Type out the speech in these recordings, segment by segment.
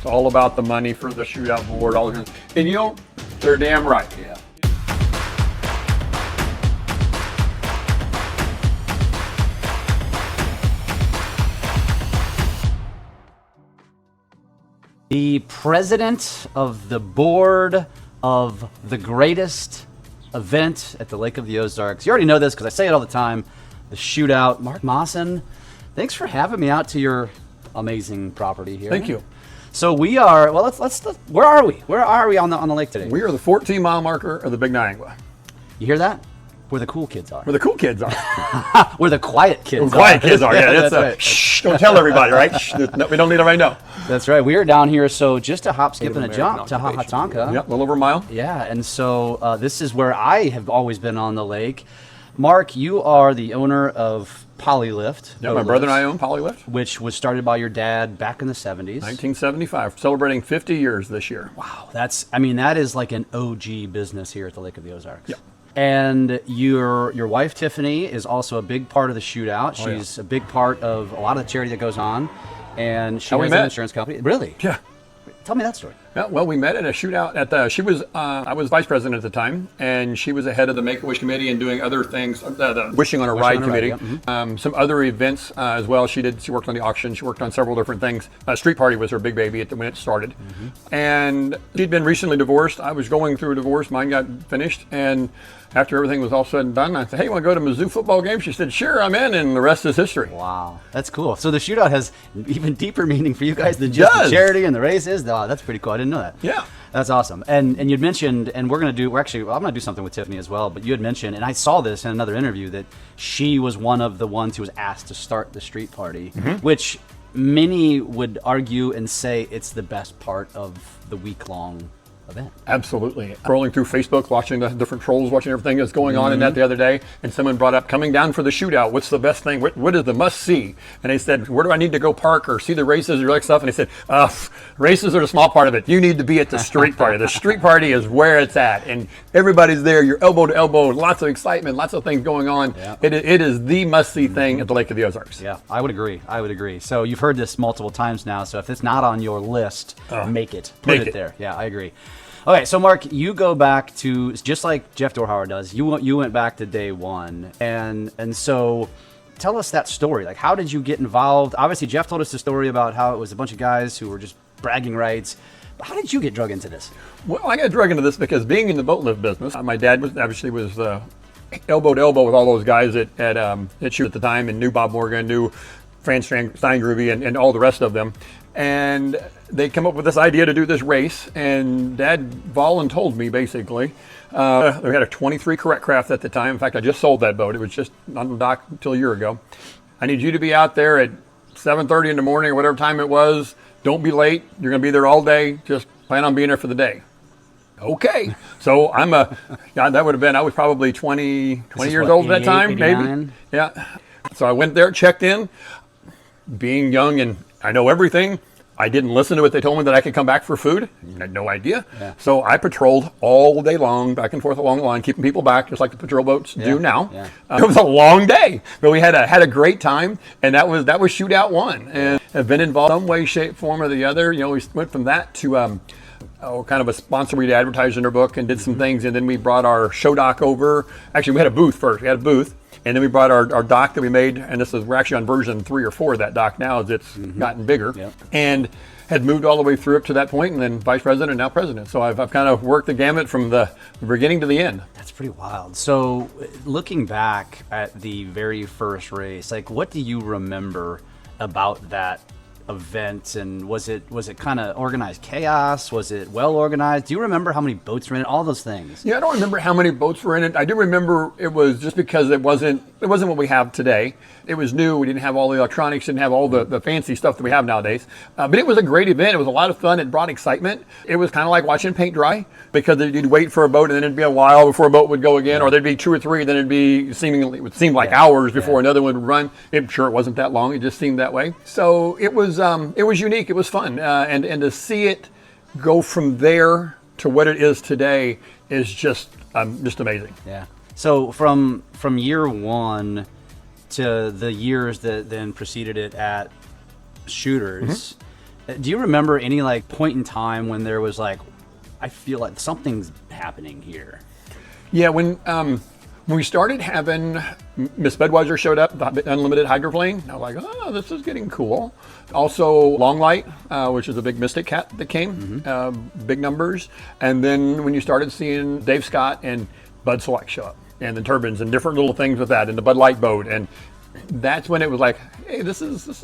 It's all about the money for the shootout board. And you know, they're damn right. Yeah. The president of the board of the greatest event at the Lake of the Ozarks. You already know this because I say it all the time. The shootout. Mark Maasen, thanks for having me out to your amazing property here. Thank you. So we are, well, let's where are we? Where are we on the lake today? We are the 14-mile marker of the Big Niagara. You hear that? Where the cool kids are. Where the cool kids are. Where the quiet kids are. The quiet kids are, yeah. That's right. Shh, don't tell everybody, right? Shh, no, we don't need everybody to know. That's right. We are down here, so just a hop, skip, and a jump to Hahatonka. Yep, a little over a mile. Yeah, and so this is where I have always been on the lake. Mark, you are the owner of Polylift. Yeah, my brother and I own Polylift. Which was started by your dad back in the 70s. 1975, celebrating 50 years this year. Wow, that is like an OG business here at the Lake of the Ozarks. Yeah. And your wife, Tiffany, is also a big part of the shootout. She's a big part of a lot of the charity that goes on. And she has an insurance company. Really? Yeah. Tell me that story. Yeah, well, we met at a shootout I was vice president at the time, and she was the head of the Make-A-Wish committee and doing other things, the Wishing on a Ride committee, yeah. Mm-hmm. Some other events as well. She worked on the auction. She worked on several different things. Street Party was her big baby when it started. Mm-hmm. And she'd been recently divorced. I was going through a divorce. Mine got finished. And after everything was all said and done, I said, hey, you want to go to a Mizzou football game? She said, sure, I'm in. And the rest is history. Wow. That's cool. So the shootout has even deeper meaning for you guys than just the charity and the races. Oh, that's pretty cool. I didn't know that. Yeah. That's awesome. And you'd mentioned, and I'm going to do something with Tiffany as well, but you had mentioned, and I saw this in another interview, that she was one of the ones who was asked to start the street party, which many would argue and say it's the best part of the week-long event. Absolutely. Scrolling through Facebook, watching the different trolls, watching everything that's going on in that the other day, and someone brought up coming down for the shootout. What's the best thing? What is the must see? And they said, where do I need to go park or see the races or like stuff? And they said, races are the small part of it. You need to be at the street party. The street party is where it's at, and everybody's there. You're elbow to elbow, lots of excitement, lots of things going on. Yeah. It is the must see thing at the Lake of the Ozarks. Yeah, I would agree. So you've heard this multiple times now. So if it's not on your list, make it. Put it there. Yeah, I agree. Okay, so Mark, you go back to, just like Jeff Dorhauer does, you went back to day one. And so tell us that story. Like, how did you get involved? Obviously, Jeff told us the story about how it was a bunch of guys who were just bragging rights. But how did you get drug into this? Well, I got drug into this because being in the boat lift business, my dad was elbow to elbow with all those guys at Shoot at the time, and knew Bob Morgan, knew Fran Steingroovy, and all the rest of them. And they come up with this idea to do this race, and Dad voluntold me, basically. We had a 23 Correct Craft at the time. In fact, I just sold that boat. It was just on the dock until a year ago. I need you to be out there at 7:30 in the morning or whatever time it was. Don't be late. You're going to be there all day. Just plan on being there for the day. Okay. So that would have been, I was probably 20 years old at that time, 89? Maybe. Yeah. So I went there, checked in. Being young and I know everything, I didn't listen to what they told me that I could come back for food. I had no idea. Yeah. So I patrolled all day long, back and forth along the line, keeping people back, just like the patrol boats do now. Yeah. It was a long day, but we had a great time, and that was shootout one. And I've been involved in some way, shape, form, or the other. You know, we went from that to kind of a sponsor. We'd advertised in our book and did some things, and then we brought our show dock over. Actually, we had a booth first. We had a booth. And then we brought our dock that we made, and we're actually on version 3 or 4 of that dock now as it's gotten bigger, and had moved all the way through up to that point, and then vice president and now president. So I've kind of worked the gamut from the beginning to the end. That's pretty wild. So looking back at the very first race, like, what do you remember about that event? And was it kind of organized chaos? Was it well organized? Do you remember how many boats were in it? All those things. Yeah, I don't remember how many boats were in it. I do remember it was just because it wasn't what we have today. It was new. We didn't have all the electronics, didn't have all the fancy stuff that we have nowadays. But it was a great event. It was a lot of fun. It brought excitement. It was kind of like watching paint dry, because you'd wait for a boat and then it'd be a while before a boat would go again, or there'd be 2 or 3, then it would seem like hours before another one would run. I'm sure it wasn't that long. It just seemed that way. So it was unique. It was fun. And to see it go from there to what it is today is just amazing. Yeah. So from year one to the years that then preceded it at Shooters, Do you remember any like point in time when there was like, I feel like something's happening here? Yeah, when we started having Miss Bedweiser showed up, the unlimited hydroplane, I was like, oh, this is getting cool. Also, Longlight, which is a big Mystic cat that came, big numbers. And then when you started seeing Dave Scott and Bud Select show up, and the turbines and different little things with that, and the Bud Light boat, and that's when it was like, hey, this is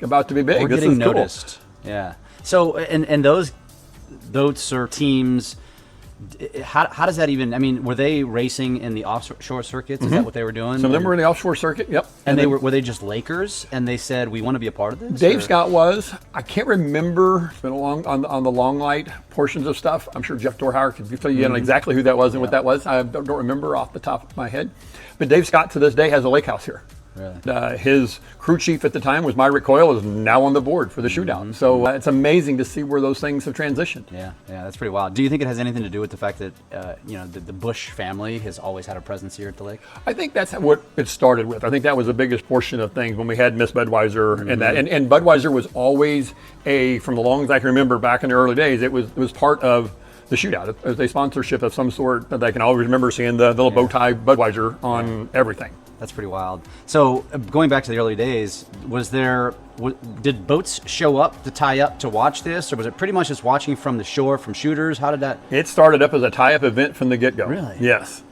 about to be big. We're this getting is cool. noticed. Yeah. So, and those boats or teams, how does that even? I mean, were they racing in the offshore circuits? Is that what they were doing? Some of them were in the offshore circuit. Yep. And they were they just Lakers? And they said we want to be a part of this. Dave Scott was. I can't remember. It's been a long on the long light portions of stuff. I'm sure Jeff Dorhauer could fill you in on exactly who that was and what that was. I don't remember off the top of my head. But Dave Scott to this day has a lake house here. Really? His crew chief at the time was Myrick Coyle, is now on the board for the shootout. So it's amazing to see where those things have transitioned. Yeah, that's pretty wild. Do you think it has anything to do with the fact that the Bush family has always had a presence here at the lake? I think that's what it started with. I think that was the biggest portion of things when we had Miss Budweiser and that. And Budweiser was always from the long as I can remember back in the early days, it was part of the shootout. It was a sponsorship of some sort that I can always remember seeing the little bow tie Budweiser on everything. That's pretty wild. So going back to the early days, did boats show up to tie up to watch this, or was it pretty much just watching from the shore, from shooters? How did that? It started up as a tie-up event from the get-go. Really? Yes.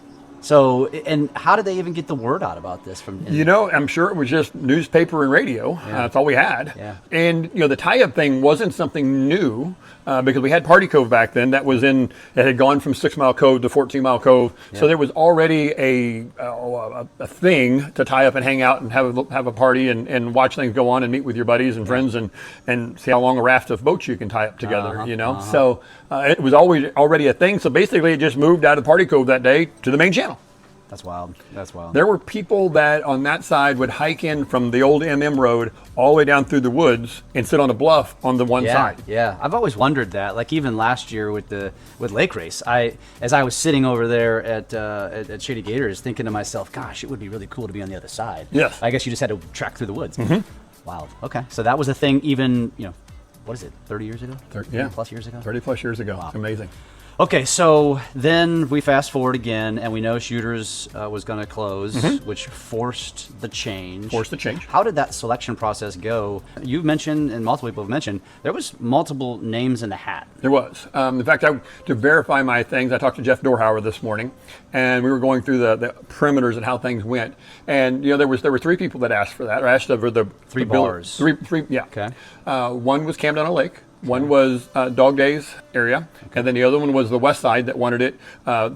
So, and how did they even get the word out about this? I'm sure it was just newspaper and radio. That's all we had. Yeah. And, the tie-up thing wasn't something new because we had Party Cove back then that had gone from 6 Mile Cove to 14 Mile Cove. Yeah. So there was already a thing to tie up and hang out and have a party and watch things go on and meet with your buddies and friends and see how long a raft of boats you can tie up together, So it was already a thing. So basically it just moved out of Party Cove that day to the main channel. That's wild. That's wild. There were people that on that side would hike in from the old MM road all the way down through the woods and sit on a bluff on the one side. Yeah, I've always wondered that. Like even last year with Lake Race, as I was sitting over there at Shady Gators, thinking to myself, "Gosh, it would be really cool to be on the other side." Yes. I guess you just had to track through the woods. Wow. Okay. So that was a thing. Even what is it? 30 years ago? 30 plus years ago. 30 plus years ago. Wow. It's amazing. Okay, so then we fast forward again, and we know Shooters was going to close, which forced the change. How did that selection process go? You mentioned, and multiple people have mentioned, there was multiple names in the hat. There was. In fact, to verify my things, I talked to Jeff Dorhauer this morning, and we were going through the perimeters and how things went. And there were 3 people that asked for that, or asked over the 3 bars. Three, yeah. Okay. One was Camden on a Lake. One was Dog Days area, and then the other one was the west side that wanted it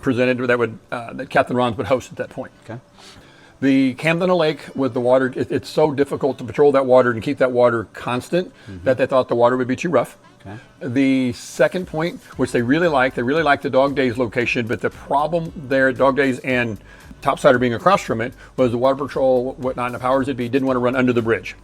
presented that Captain Rons would host at that point. Okay. The Camden on a Lake with the water, it's so difficult to patrol that water and keep that water constant that they thought the water would be too rough. Okay. The second point, which they really liked the Dog Days location, but the problem there at Dog Days and Topsider being across from it was the water patrol, whatnot, and the powers that be didn't want to run under the bridge.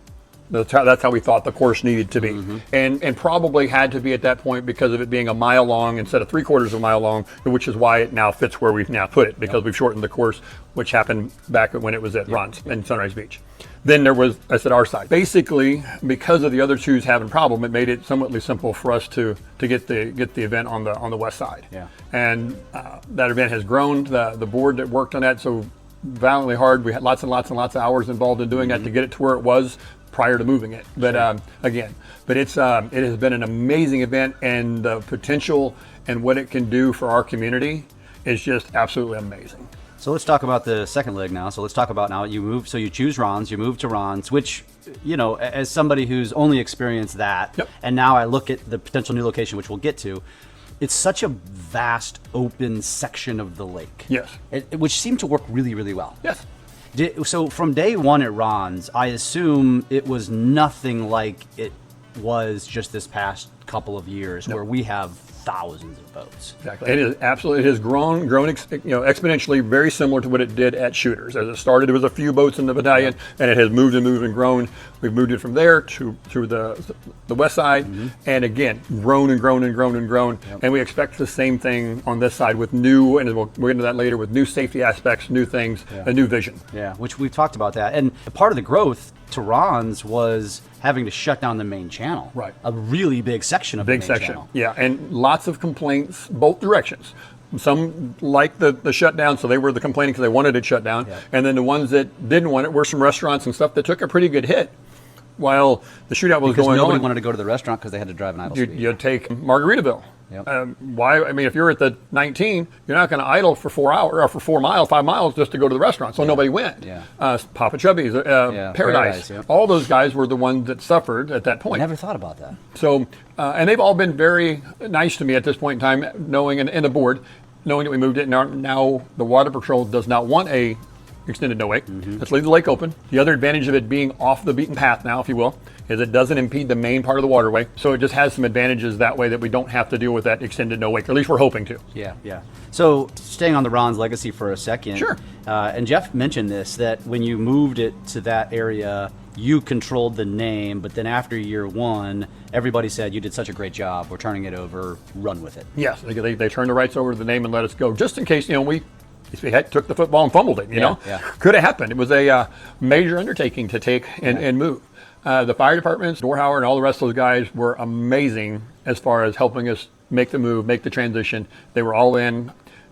That's how we thought the course needed to be, and probably had to be at that point because of it being a mile long instead of 3/4 of a mile long, which is why it now fits where we've now put it, because we've shortened the course, which happened back when it was at Ron's and Sunrise Beach. Then there was us at our side. Basically, because of the other two's having problem, it made it somewhat simple for us to get the event on the west side. Yeah. And that event has grown. The board that worked on that so valiantly hard. We had lots and lots and lots of hours involved in doing that to get it to where it was prior to moving it. But it has been an amazing event, and the potential and what it can do for our community is just absolutely amazing. So let's talk about the second leg now. So let's talk about now you choose Ron's, you move to Ron's, which, as somebody who's only experienced that, and now I look at the potential new location, which we'll get to, it's such a vast open section of the lake. Yes. Which seemed to work really, really well. Yes. So from day one at Ron's, I assume it was nothing like it was just this past couple of years where we have thousands of boats. Exactly. It has grown exponentially, very similar to what it did at Shooters. As it started, there was a few boats in the battalion, and it has moved and grown. We've moved it from there to the west side, and again, grown and grown. Yep. And we expect the same thing on this side with new, and we'll get into that later, with new safety aspects, new things, a new vision. Yeah, which we've talked about that. And part of the growth to Ron's was having to shut down the main channel. Right. A really big section of the main channel. Yeah, and lots of complaints both directions. Some liked the shutdown, so they were the complaining because they wanted it shut down. Yeah. And then the ones that didn't want it were some restaurants and stuff that took a pretty good hit while the shootout was Because going nobody on. wanted to go to the restaurant because they had to drive an idle speed. You take Margaritaville. Yep. Why? I mean, if you're at the 19, you're not going to idle for 4 hours or for 4 miles, 5 miles just to go to the restaurant. So nobody went. Yeah. Papa Chubby's, Paradise. Yep. All those guys were the ones that suffered at that point. Never thought about that. So, and they've all been very nice to me at this point in time, knowing, and the board, knowing that we moved it. Now the Water Patrol does not want a extended no wake. Let's leave the lake open. The other advantage of it being off the beaten path now, if you will, is it doesn't impede the main part of the waterway. So it just has some advantages that way that we don't have to deal with that extended no wake, or at least we're hoping to. Yeah, yeah. So staying on the Ron's legacy for a second. Sure. And Jeff mentioned this, that when you moved it to that area, you controlled the name, but then after year one, everybody said, you did such a great job, we're turning it over, run with it. Yes, they turned the rights over to the name and let us go, just in case, we took the football and fumbled it, Yeah. Could have happened. It was a major undertaking to take and move. The fire departments, Dorhauer, and all the rest of those guys were amazing as far as helping us make the move, make the transition. They were all in.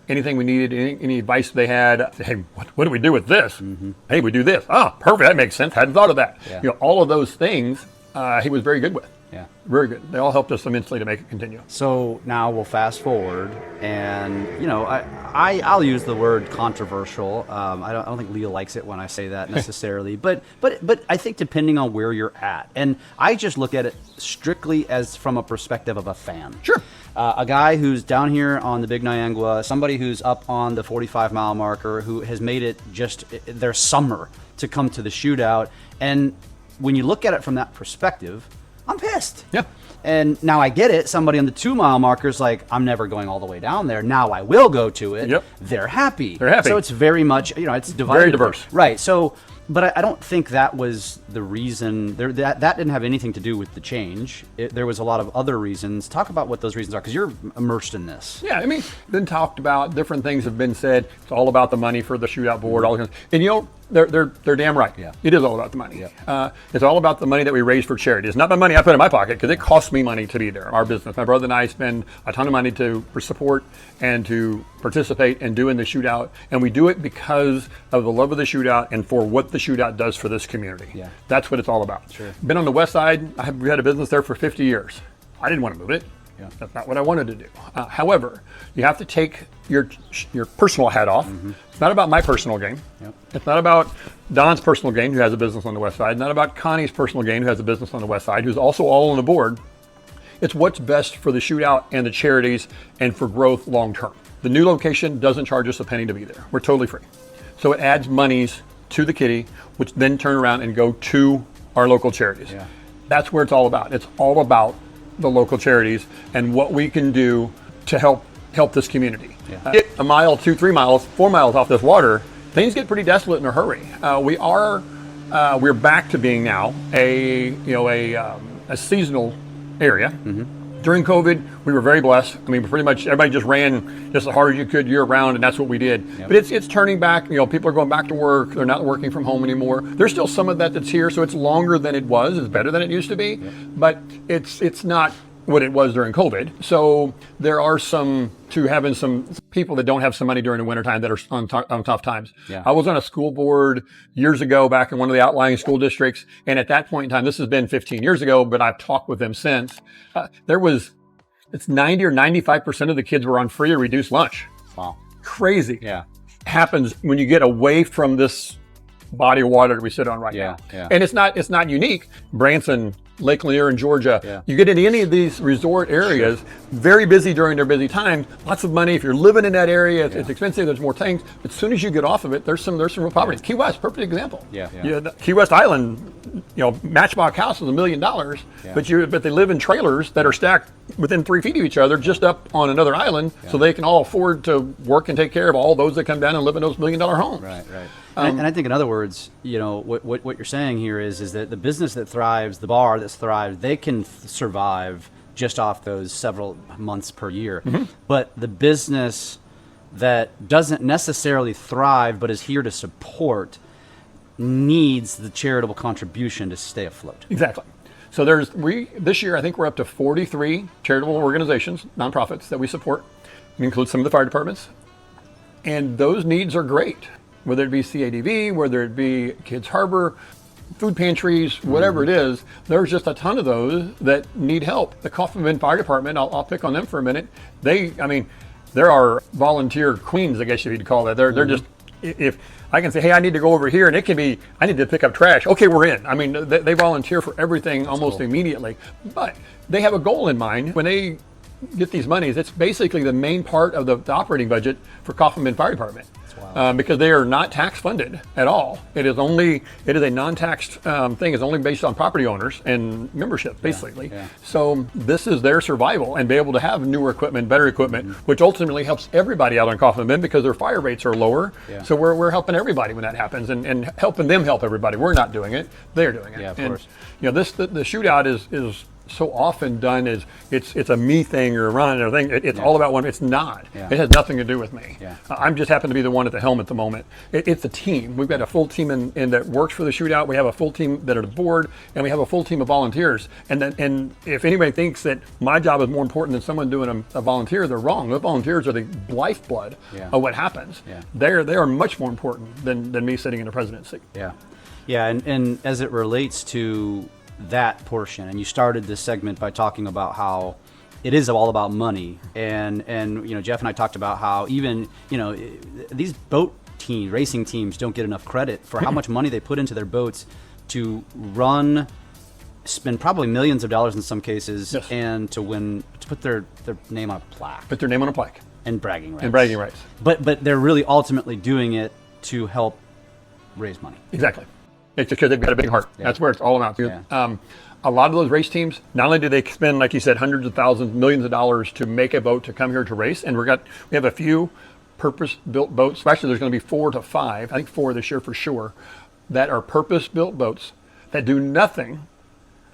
Anything we needed, any advice they had, hey, what do we do with this? Hey, we do this. Ah, perfect, that makes sense. Hadn't thought of that. Yeah. All of those things he was very good with. Yeah. Very good. They all helped us immensely to make it continue. So now we'll fast forward, and I'll use the word controversial. I don't think Leah likes it when I say that necessarily, but I think depending on where you're at, and I just look at it strictly as from a perspective of a fan. Sure. A guy who's down here on the Big Niangua, somebody who's up on the 45-mile marker, who has made it just their summer to come to the shootout, and when you look at it from that perspective, I'm pissed. Yeah. And now I get it. Somebody on the 2-mile marker is like, I'm never going all the way down there. Now I will go to it. Yep. They're happy. They're happy. So it's very much, it's divided. Very diverse. Right. So, but I don't think that was the reason. That didn't have anything to do with the change. There was a lot of other reasons. Talk about what those reasons are, because you're immersed in this. Yeah, been talked about. Different things have been said. It's all about the money for the shootout board. All kinds, and they're damn right. Yeah. It is all about the money. Yeah. It's all about the money that we raise for charity. It's not the money I put in my pocket, because it costs me money to be there. Our business, my brother and I spend a ton of money for support and to participate and doing the shootout, and we do it because of the love of the shootout and for what the shootout does for this community. Yeah. That's what it's all about. Sure. Been on the west side. We had a business there for 50 years. I didn't want to move it. Yeah. That's not what I wanted to do. However, you have to take your personal hat off. It's not about my personal gain. Yep. It's not about Don's personal gain, who has a business on the west side. It's not about Connie's personal gain, who has a business on the west side, who's also all on the board. It's what's best for the shootout and the charities and for growth long term. The new location doesn't charge us a penny to be there. We're totally free. So it adds monies to the kitty, which then turn around and go to our local charities. Yeah. That's where it's all about. It's all about the local charities and what we can do to help this community. Yeah. Get a mile, 2, 3 miles, 4 miles off this water, things get pretty desolate in a hurry. We're back to being now a seasonal area. During COVID, we were very blessed. Pretty much everybody just ran just as hard as you could year round, and that's what we did. Yep. But it's turning back. People are going back to work. They're not working from home anymore. There's still some of that's here, so it's longer than it was. It's better than it used to be, but it's not what it was during COVID. So there are having some people that don't have some money during the wintertime that are on tough times. Yeah. I was on a school board years ago back in one of the outlying school districts. And at that point in time, this has been 15 years ago, but I've talked with them since, it's 90 or 95% of the kids were on free or reduced lunch. Wow. Crazy. Yeah. Happens when you get away from this body of water that we sit on right now. Yeah. And it's not unique. Branson, Lake Lanier in Georgia. Yeah. You get into any of these resort areas, very busy during their busy time, lots of money. If you're living in that area, it's expensive, there's more things. But as soon as you get off of it, there's some real poverty. Key West, perfect example. Key West Island, Matchbox house is $1 million, but they live in trailers that are stacked within 3 feet of each other, just up on another island, so they can all afford to work and take care of all those that come down and live in those $1 million homes. Right. And I think, in other words, what you're saying here is that the business that thrives, the bar that's thrived, they can survive just off those several months per year. But the business that doesn't necessarily thrive but is here to support, needs the charitable contribution to stay afloat. Exactly. So this year I think we're up to 43 charitable organizations, nonprofits that we support. It includes some of the fire departments, and those needs are great. Whether it be CADV, whether it be Kids Harbor, food pantries, whatever it is, there's just a ton of those that need help. The Kaufman Bend Fire Department, I'll pick on them for a minute. There are volunteer queens, I guess you'd call that. They're just, if I can say, hey, I need to go over here, and it can be, I need to pick up trash. Okay, we're in. I mean, they volunteer for everything almost immediately. But they have a goal in mind. When they get these monies, it's basically the main part of the operating budget for Kaufman Bend Fire Department. Because they are not tax funded at all. It is a non-taxed thing. It's only based on property owners and membership, basically. Yeah. So this is their survival and be able to have newer equipment, better equipment, which ultimately helps everybody out on Kaufman Bend because their fire rates are lower. Yeah. So we're helping everybody when that happens and helping them help everybody. We're not doing it; they're doing it. Yeah, of and, course. The shootout is so often done as it's a me thing or a run or thing. It's all about one. It's not. Yeah. It has nothing to do with me. Yeah. I'm just happen to be the one at the helm at the moment. It's a team. We've got a full team in that works for the shootout. We have a full team that are the board, and we have a full team of volunteers. And if anybody thinks that my job is more important than someone doing a volunteer, they're wrong. The volunteers are the lifeblood of what happens. Yeah. They are much more important than me sitting in the presidency. Yeah. Yeah, and as it relates to that portion, and you started this segment by talking about how it is all about money, and Jeff and I talked about how even these boat team racing teams don't get enough credit for how much money they put into their boats to spend probably millions of dollars in some cases, and to put their name on a plaque. Put their name on a plaque. And bragging rights. But they're really ultimately doing it to help raise money. Exactly. It's because they've got a big heart. Yeah. That's where it's all about. Yeah. A lot of those race teams, not only do they spend, like you said, hundreds of thousands, millions of dollars to make a boat to come here to race, and we have a few purpose-built boats. Actually, there's going to be 4 to 5, I think 4 this year for sure, that are purpose-built boats that do nothing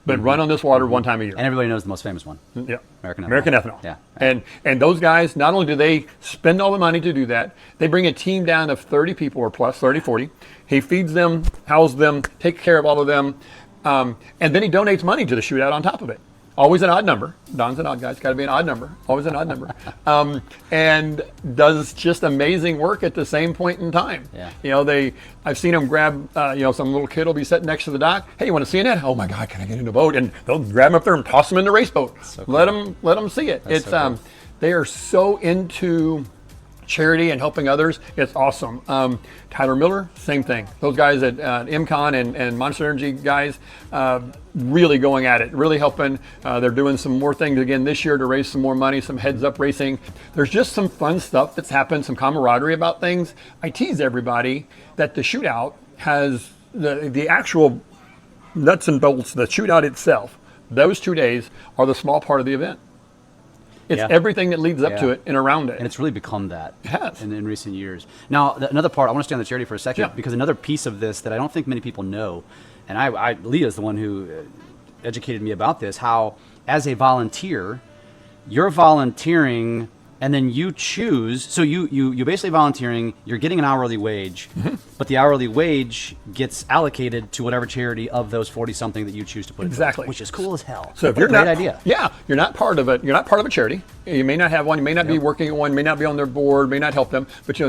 but run on this water one time a year. And everybody knows the most famous one. Yeah. American Ethanol. Yeah. And those guys, not only do they spend all the money to do that, they bring a team down of 30 people or plus, 30, 40. He feeds them, houses them, takes care of all of them. And then he donates money to the shootout on top of it. Always an odd number. Don's an odd guy. It's got to be an odd number. Always an odd number. And does just amazing work at the same point in time. Yeah. I've seen them grab, some little kid will be sitting next to the dock. Hey, you want to see that? Oh my God, can I get in the boat? And they'll grab them up there and toss them in the race boat. So cool. Let them see it. That's so cool. They are so into charity and helping others. It's awesome. Tyler Miller, same thing. Those guys at MCON and Monster Energy guys, really going at it, really helping. They're doing some more things again this year to raise some more money, some heads up racing. There's just some fun stuff that's happened, some camaraderie about things. I tease everybody that the shootout has the actual nuts and bolts, the shootout itself. Those 2 days are the small part of the event. It's everything that leads up to it and around it. And it's really become that It has. in recent years. Now, another part, I want to stay on the charity for a second, because another piece of this that I don't think many people know, and Leah's the one who educated me about this, how as a volunteer, you're volunteering and then you choose, so you basically volunteering, you're getting an hourly wage, but the hourly wage gets allocated to whatever charity of those 40-something that you choose to put Exactly. in, which is cool as hell. So if What a you're not, great idea. you're not part of it. You're not part of a charity. You may not have one. You may not be working at one. May not be on their board. May not help them. But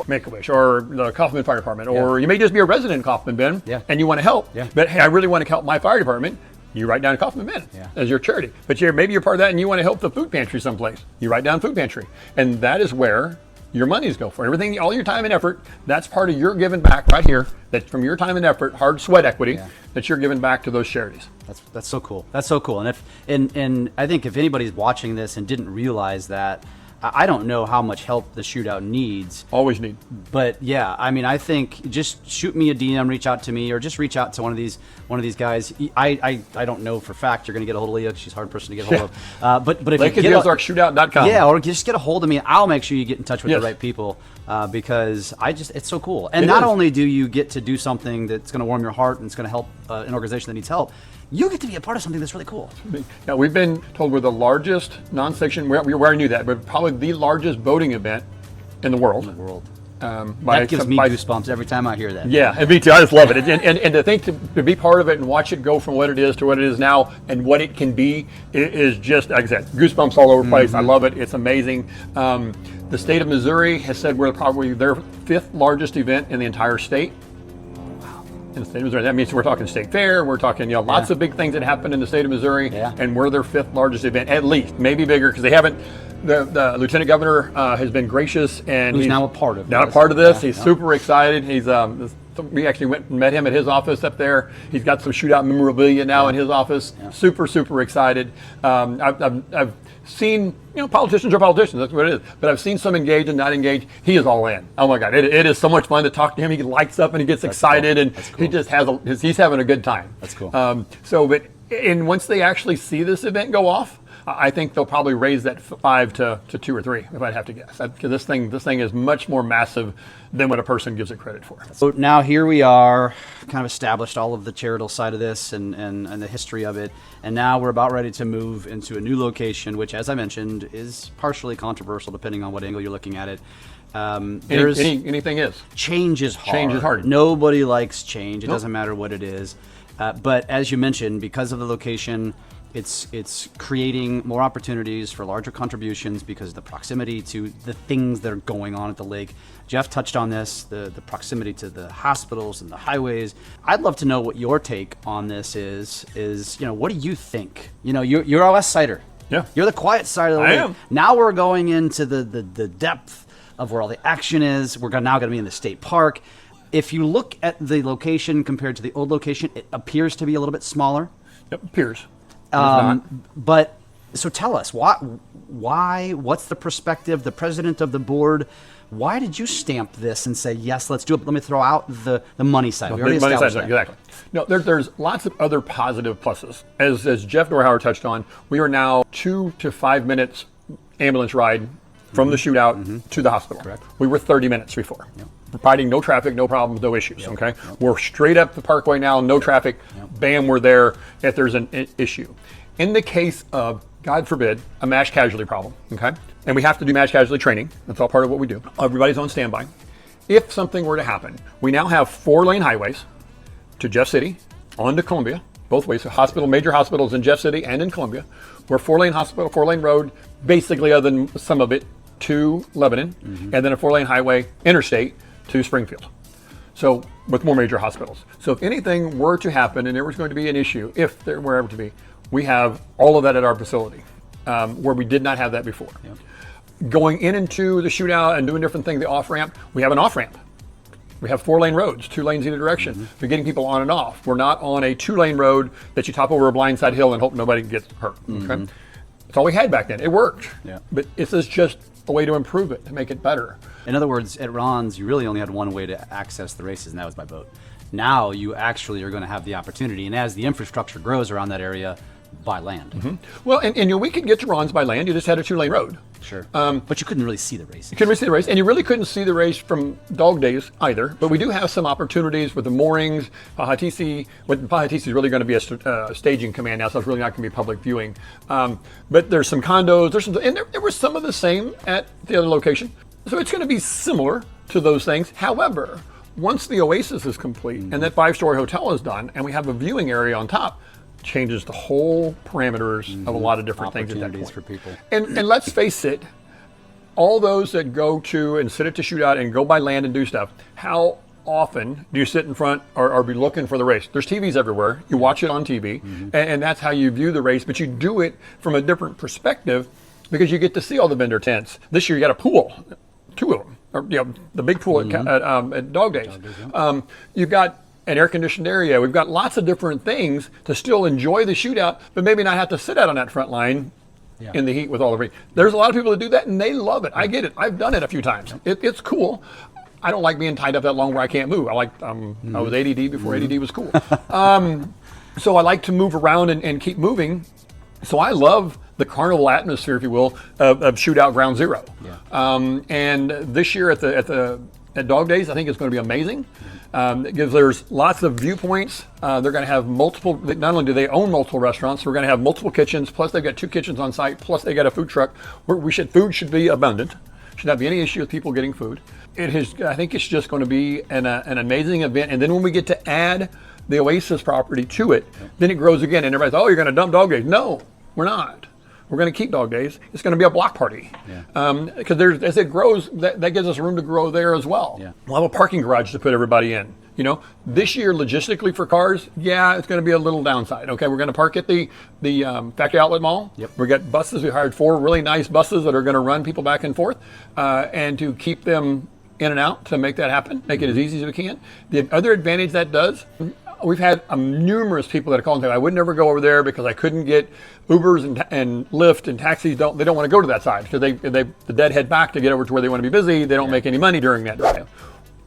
Make-A-Wish or the Kaufman Bend Fire Department, or you may just be a resident in Kaufman Bend and you want to help. Yeah. But hey, I really want to help my fire department. You write down Kaufman Bend as your charity. But maybe you're part of that and you want to help the food pantry someplace. You write down food pantry. And that is where your monies go for. Everything, all your time and effort, that's part of your giving back right here. That's from your time and effort, hard sweat equity, that you're giving back to those charities. That's so cool. That's so cool. And I think if anybody's watching this and didn't realize that, I don't know how much help the shootout needs. Always need. But yeah, I mean, I think just shoot me a DM, reach out to me, or just reach out to one of these guys. I don't know for a fact you're going to get a hold of Leah. She's a hard person to get a hold of. But if you get Ozarksshootout.com. Yeah, or just get a hold of me. I'll make sure you get in touch with the right people, because it's so cool. And not only do you get to do something that's going to warm your heart and it's going to help an organization that needs help, you get to be a part of something that's really cool. Now, we've been told we're the largest non-sanctioned, we already knew that, but probably the largest boating event in the world. That gives me goosebumps every time I hear that. Yeah, and me too. I just love it. And to think to be part of it and watch it go from what it is to what it is now and what it can be is just, like I said, goosebumps all over the place. I love it. It's amazing. The state of Missouri has said we're probably their 5th largest event in the entire state. In the state of Missouri. That means we're talking state fair, we're talking lots of big things that happen in the state of Missouri, and we're their 5th largest event, at least, maybe bigger, because they haven't. The lieutenant governor has been gracious, and he's now a part of this. He's super excited. He's we actually went and met him at his office up there. He's got some shootout memorabilia now in his office. Super excited. I've seen, politicians are politicians. That's what it is. But I've seen some engage and not engage. He is all in. Oh my God, it is so much fun to talk to him. He lights up and he gets excited, and he just he's having a good time. That's cool. And once they actually see this event go off, I think they'll probably raise that 5 to 2 or 3, if I'd have to guess. Because this thing is much more massive than what a person gives it credit for. So now here we are, kind of established all of the charitable side of this and the history of it. And now we're about ready to move into a new location, which, as I mentioned, is partially controversial depending on what angle you're looking at it. Anything is. Change is hard. Change is hard. Nobody likes change. It doesn't matter what it is. But as you mentioned, because of the location, it's creating more opportunities for larger contributions because of the proximity to the things that are going on at the lake. Jeff touched on this, the proximity to the hospitals and the highways. I'd love to know what your take on this is what do you think? You're a West Sider. Yeah. You're the quiet side of the lake. I am. Now we're going into the depth of where all the action is. We're now going to be in the state park. If you look at the location compared to the old location, it appears to be a little bit smaller. Yep, appears. But so tell us why? What's the perspective? The president of the board, why did you stamp this and say yes, let's do it? Let me throw out the money side. We already established that. Exactly. No, there's lots of other positive pluses. As Jeff Dorhauer touched on, we are now 2 to 5 minutes ambulance ride from the shootout to the hospital. Correct. We were 30 minutes before. Yep. Providing no traffic, no problems, no issues. Yep. Okay, we're straight up the parkway now, no traffic. Bam, we're there if there's an issue. In the case of, God forbid, a mass casualty problem, okay, and we have to do mass casualty training. That's all part of what we do. Everybody's on standby. If something were to happen, we now have 4-lane highways to Jeff City, on to Columbia, both ways. So major hospitals in Jeff City and in Columbia. We're 4-lane hospital, 4-lane road, basically, other than some of it, to Lebanon, and then a 4-lane highway interstate to Springfield. So with more major hospitals. So if anything were to happen and there was going to be an issue, if there were ever to be, we have all of that at our facility, where we did not have that before. Yep. Going into the shootout and doing different things, the off-ramp, we have an off-ramp. We have 4-lane roads, 2 lanes either direction, for getting people on and off. We're not on a 2-lane road that you top over a blindside hill and hope nobody gets hurt. Okay? That's all we had back then. It worked. Yeah. But this is just a way to improve it, to make it better. In other words, at Ron's, you really only had one way to access the races, and that was by boat. Now you actually are going to have the opportunity, and as the infrastructure grows around that area, by land. Well, and we could get to Ron's by land. You just had a 2-lane road. Sure. But you couldn't really see the race. You couldn't really see the race, and you really couldn't see the race from dog days either. But we do have some opportunities with the moorings. Pahatisi is really going to be a staging command now, so it's really not going to be public viewing. But there's some condos. And there was some of the same at the other location. So it's going to be similar to those things. However, once the Oasis is complete and that 5-story hotel is done, and we have a viewing area on top, changes the whole parameters of a lot of different things at that point. For people. And let's face it, all those that go to and sit at the shootout and go by land and do stuff, how often do you sit in front or be looking for the race? There's TVs everywhere. You watch it on TV, and that's how you view the race, but you do it from a different perspective because you get to see all the vendor tents. This year you got a pool, 2 of them, or the big pool at Dog Days. You've got an air-conditioned area. We've got lots of different things to still enjoy the shootout, but maybe not have to sit out on that front line in the heat with all the rain. There's a lot of people that do that, and they love it. I get it. I've done it a few times. It's cool. I don't like being tied up that long where I can't move. I like I was ADD before ADD was cool. So I like to move around and keep moving. So I love the carnival atmosphere, if you will, of Shootout Ground Zero. And this year at Dog Days, I think it's going to be amazing. There's lots of viewpoints. They're going to have multiple, not only do they own multiple restaurants, we're going to have multiple kitchens, plus they've got 2 kitchens on site, plus they got a food truck. Food should be abundant. Should not be any issue with people getting food. I think it's just going to be an amazing event. And then when we get to add the Oasis property to it, then it grows again. And everybody's, oh, you're going to dump dog days. No, we're not. We're going to keep dog days. It's going to be a block party. Because as it grows, that gives us room to grow there as well. Yeah. We'll have a parking garage to put everybody in. This year, logistically for cars, it's going to be a little downside. Okay, we're going to park at the factory outlet mall. Yep. We got buses. We hired 4 really nice buses that are going to run people back and forth, and to keep them in and out to make that happen, make it as easy as we can. The other advantage that does, we've had numerous people that have called and said, I would never go over there because I couldn't get Ubers and Lyft and taxis. They don't want to go to that side because the dead head back to get over to where they want to be busy. They don't make any money during that drive.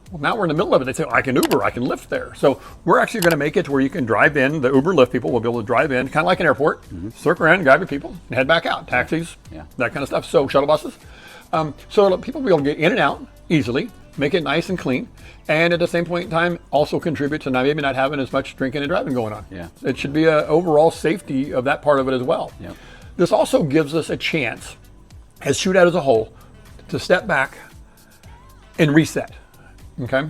Well, now we're in the middle of it. They say, I can Uber, I can Lyft there. So we're actually going to make it to where you can drive in. The Uber Lyft people will be able to drive in, kind of like an airport, circle around, grab your people, and head back out. Taxis, that kind of stuff. So shuttle buses. So people will be able to get in and out easily, make it nice and clean, and at the same point in time, also contribute to maybe not having as much drinking and driving going on. Yeah. It should be an overall safety of that part of it as well. Yeah. This also gives us a chance, as Shootout as a whole, to step back and reset. Okay,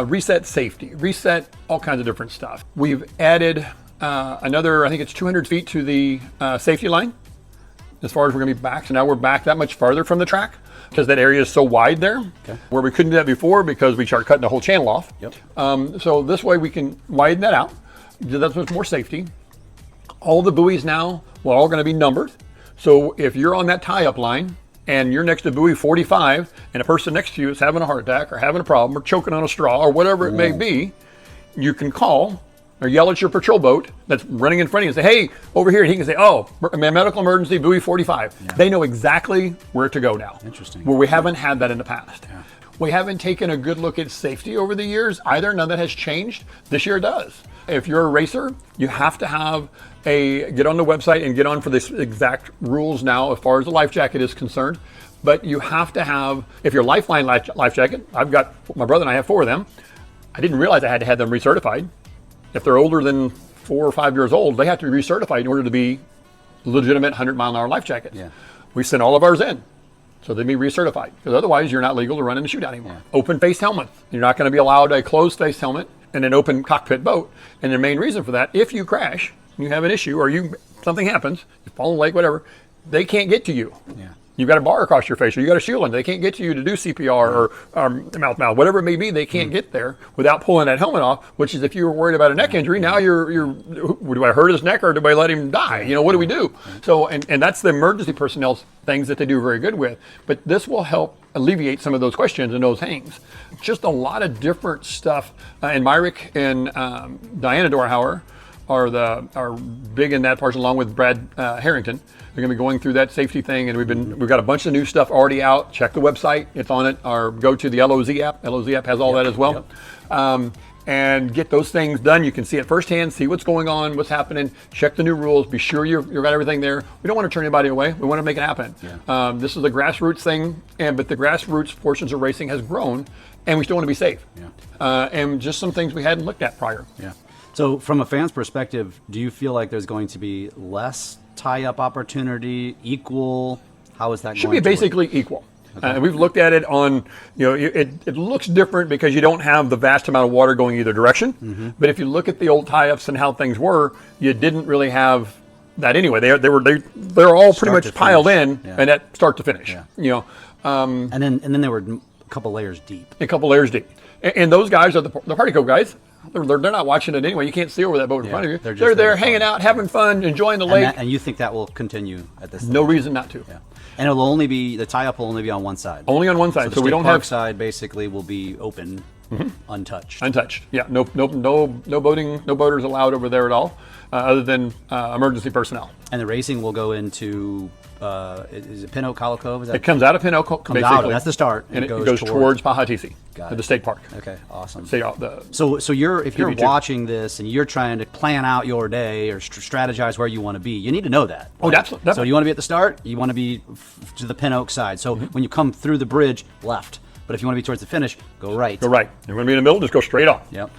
reset safety, reset all kinds of different stuff. We've added another, I think it's 200 feet to the safety line as far as we're going to be back. So now we're back that much farther from the track because that area is so wide there, where we couldn't do that before because we started cutting the whole channel off. Yep. So this way we can widen that out. That's much more safety. All the buoys now are all going to be numbered. So if you're on that tie-up line, and you're next to buoy 45, and a person next to you is having a heart attack or having a problem or choking on a straw or whatever it may be, you can call or yell at your patrol boat that's running in front of you and say, hey, over here. And he can say, oh, medical emergency, buoy 45. Yeah. They know exactly where to go now. Interesting. Where we haven't had that in the past. Yeah. We haven't taken a good look at safety over the years either. None that has changed. This year it does. If you're a racer, you have to have get on the website and get on for this exact rules now as far as the life jacket is concerned. But you have to have, if your Lifeline life jacket, my brother and I have 4 of them. I didn't realize I had to have them recertified. If they're older than 4 or 5 years old, they have to be recertified in order to be legitimate 100-mile-an-hour life jackets. Yeah. We sent all of ours in. So they'd be recertified because otherwise you're not legal to run in the shootout anymore. Yeah. Open face helmets. You're not going to be allowed a closed face helmet and an open cockpit boat. And the main reason for that, if you crash, you have an issue or something happens, you fall in the lake, whatever, they can't get to you. Yeah. You've got a bar across your face or you got a shield on. They can't get to you to do CPR or mouth, whatever it may be. They can't get there without pulling that helmet off, which is if you were worried about a neck injury, now you're do I hurt his neck or do I let him die? What do we do? So, and that's the emergency personnel's things that they do very good with. But this will help alleviate some of those questions and those hangs. Just a lot of different stuff. And Myrick and Diana Dorhauer are big in that part, along with Brad Harrington. They're going to be going through that safety thing, and we've got a bunch of new stuff already out. Check the website; it's on it. Or go to the LOZ app. LOZ app has all that as well. Yep. And get those things done. You can see it firsthand, see what's going on, what's happening. Check the new rules. Be sure you've got everything there. We don't want to turn anybody away. We want to make it happen. Yeah. This is a grassroots thing, but the grassroots portions of racing has grown, and we still want to be safe. Yeah. And just some things we hadn't looked at prior. Yeah. So from a fan's perspective, do you feel like there's going to be less tie-up opportunity, equal? How is that going to work? Should be basically equal. Okay. We've looked at it on, it looks different because you don't have the vast amount of water going either direction. Mm-hmm. But if you look at the old tie-ups and how things were, you didn't really have that anyway. They're all pretty much piled in, and that start to finish. Yeah. And then they were a couple layers deep. A couple layers deep. And those guys are the party cove guys. They're not watching it anyway. You can't see over that boat in front of you. They're there hanging out, having fun, enjoying the lake. And you think that will continue at this No reason not to. Yeah. And the tie-up will only be on one side. Only on one side. So we don't have have side basically will be open, untouched. Untouched. Yeah. No boating. No boaters allowed over there at all, other than emergency personnel. And the racing will go into. Is it Pin Oak Hollow Cove? It comes out of Pin Oak, basically. That's the start, and it goes towards Pahatisi, to the state park. Okay, awesome. So if you're watching this and you're trying to plan out your day or strategize where you want to be, you need to know that. Oh, definitely. So you want to be at the start, you want to be to the Pin Oak side. So when you come through the bridge, left. But if you want to be towards the finish, go right. Go right. You want to be in the middle, just go straight on. Yep.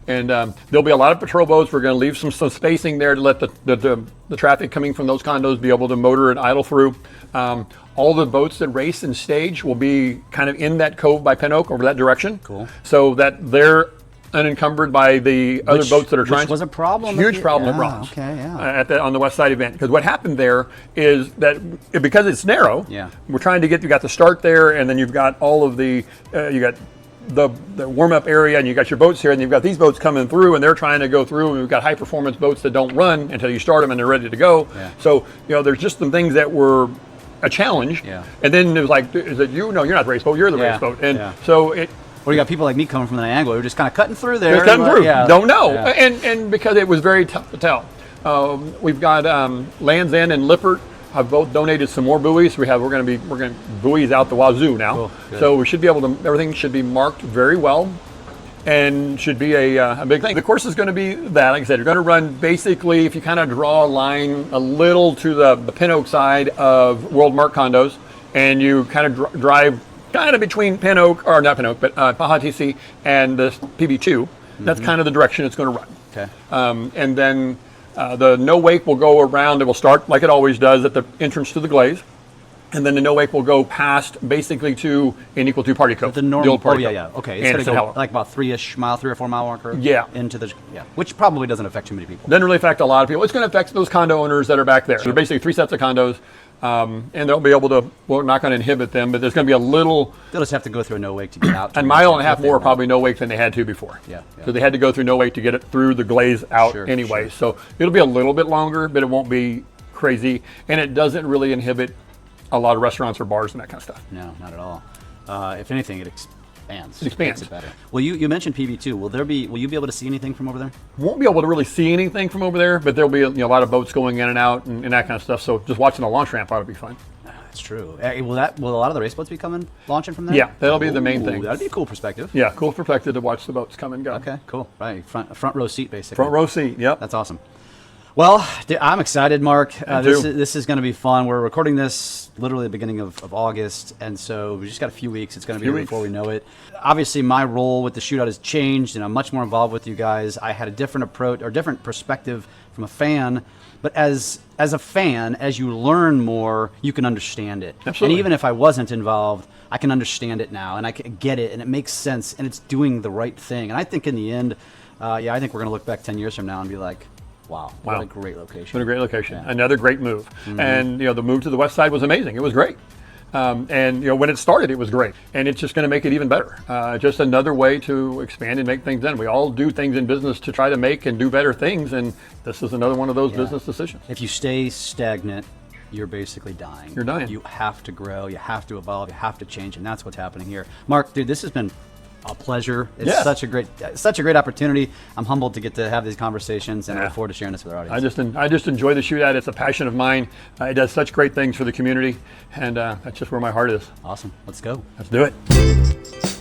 And there'll be a lot of patrol boats. We're going to leave some spacing there to let the traffic coming from those condos be able to motor and idle through. All the boats that race and stage will be kind of in that cove by Pin Oak over that direction. Cool. So that they're unencumbered by the other boats that are trying. Which was a problem. Huge problem at Bronx. Okay, yeah. On the West Side event, because what happened there is that because it's narrow, we're trying to you got the start there, and then you've got all of the you got the warm-up area, and you got your boats here, and you've got these boats coming through, and they're trying to go through, and we've got high-performance boats that don't run until you start them and they're ready to go. Yeah. So there's just some things that were a challenge. Yeah. And then it was like, is it you? No, you're not the race boat. You're the race boat. And so it. Well, you got people like me coming from the angle who are just kind of cutting through there. Just cutting through. Yeah. Don't know. Yeah. And because it was very tough to tell. We've got Land's End and Lippert have both donated some more buoys. We're going to buoys out the wazoo now. Cool. So we should be able to. Everything should be marked very well, and should be a big thing. The course is going to be that. Like I said, you're going to run basically. If you kind of draw a line a little to the Pin Oak side of World Mark condos, and you kind of drive kind of between Pin Oak, or not Pin Oak, but Paha TC and the PB2. That's kind of the direction it's going to run. Okay. And then the no wake will go around. It will start like it always does at the entrance to the glaze. And then the no wake will go past basically to an equal to Party Cove. The normal. old Party Cove. Okay. It's going to go like about 3 or 4 mile marker. Yeah. Into the which probably doesn't affect too many people. Doesn't really affect a lot of people. It's going to affect those condo owners that are back there. So basically 3 sets of condos, and they'll be able to. We're not going to inhibit them, but there's going to be a little. They'll just have to go through a no wake to get out. A mile and a half more probably no wake than they had to before. Yeah. So they had to go through no wake to get it through the glaze out anyway. So it'll be a little bit longer, but it won't be crazy, and it doesn't really inhibit a lot of restaurants or bars and that kind of stuff. No, not at all. If anything, it expands. It expands. Makes it better. Well, you mentioned PB2. Will you be able to see anything from over there? Won't be able to really see anything from over there, but there'll be a lot of boats going in and out and that kind of stuff. So just watching the launch ramp ought to be fun. That's true. Will a lot of the race boats be launching from there? Yeah, that'll be the main thing. That'd be a cool perspective. Yeah, cool perspective to watch the boats come and go. Okay, cool. Right, front row seat basically. Front row seat. Yep. That's awesome. Well, I'm excited, Mark. This is going to be fun. We're recording this literally the beginning of August, and so we just got a few weeks. It's going to be here before we know it. Obviously, my role with the shootout has changed, and I'm much more involved with you guys. I had a different approach or different perspective from a fan, but as a fan, as you learn more, you can understand it. Absolutely. And even if I wasn't involved, I can understand it now, and I can get it, and it makes sense, and it's doing the right thing. And I think in the end, I think we're going to look back 10 years from now and be like, Wow, what a great location. What a great location. Yeah. Another great move. Mm-hmm. And the move to the west side was amazing. It was great. And when it started, it was great. And it's just going to make it even better. Just another way to expand and make things done. We all do things in business to try to make and do better things. And this is another one of those business decisions. If you stay stagnant, you're basically dying. You're dying. You have to grow. You have to evolve. You have to change. And that's what's happening here. Mark, dude, this has been a pleasure. It's such a great opportunity. I'm humbled to get to have these conversations, and I look forward to sharing this with our audience. I just enjoy the shootout. It's a passion of mine. It does such great things for the community, and that's just where my heart is. Awesome. Let's go. Let's do it.